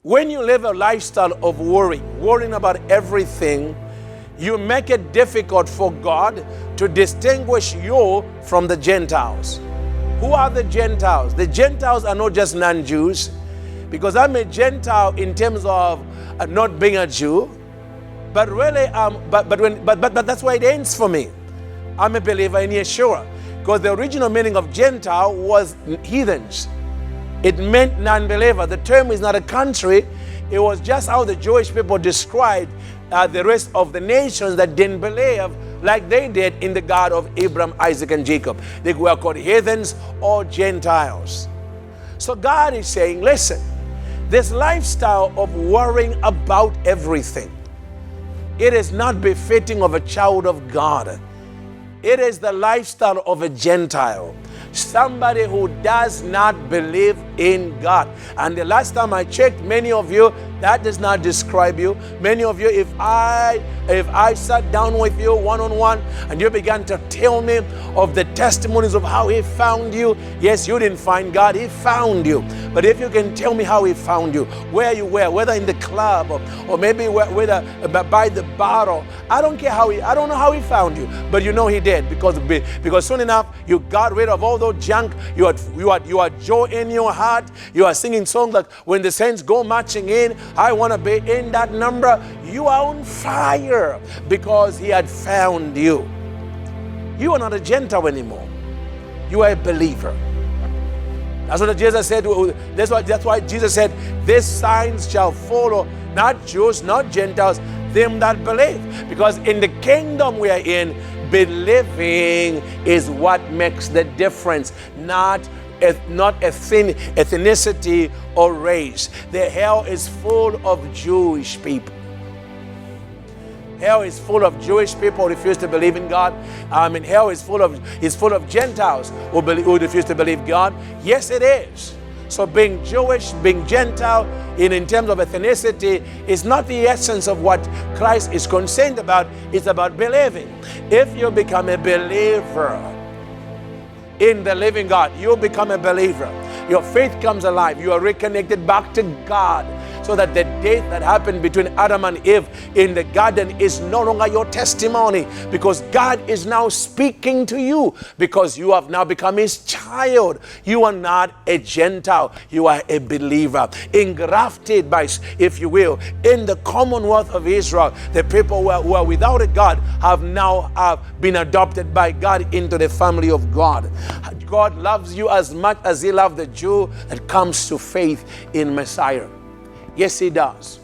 When you live a lifestyle of worrying about everything, you make it difficult for God to distinguish you from the Gentiles. Who are the Gentiles? The Gentiles are not just non-Jews, because I'm a Gentile in terms of not being a Jew, but really, but that's why it ends for me. I'm a believer in Yeshua, because the original meaning of Gentile was heathens. It meant non-believer. The term is not a country. It was just how the Jewish people described the rest of the nations that didn't believe like they did in the God of Abraham, Isaac, and Jacob. They were called heathens or Gentiles. So God is saying, listen, this lifestyle of worrying about everything, it is not befitting of a child of God. It is the lifestyle of a Gentile. Somebody who does not believe in God. And the last time I checked, many of you, that does not describe you. Many of you, if I sat down with you one-on-one and you began to tell me of the testimonies of how He found you, yes, you didn't find God, He found you. But if you can tell me how He found you, where you were, whether in the club or maybe whether by the bottle, I don't care I don't know how He found you, but you know He did, because soon enough you got rid of all those junk. You had joy in your heart. You are singing songs like when the saints go marching in, I want to be in that number. You are on fire because He had found you. You are not a Gentile anymore. You are a believer. That's what Jesus said. That's why Jesus said, these signs shall follow not Jews, not Gentiles, them that believe. Because in the kingdom we are in, believing is what makes the difference, not ethnicity or race. The hell is full of Jewish people. Hell is full of Jewish people who refuse to believe in God. Hell is full of Gentiles who refuse to believe God. Yes, it is. So being Jewish, being Gentile, in terms of ethnicity, is not the essence of what Christ is concerned about. It's about believing. If you become a believer in the living God, you become a believer. Your faith comes alive. You are reconnected back to God, so that the death that happened between Adam and Eve in the garden is no longer your testimony, because God is now speaking to you, because you have now become His child. You are not a Gentile. You are a believer, engrafted by, if you will, in the commonwealth of Israel. The people who are without a God have now been adopted by God into the family of God. God loves you as much as He loved the Jew that comes to faith in Messiah. Yes, He does.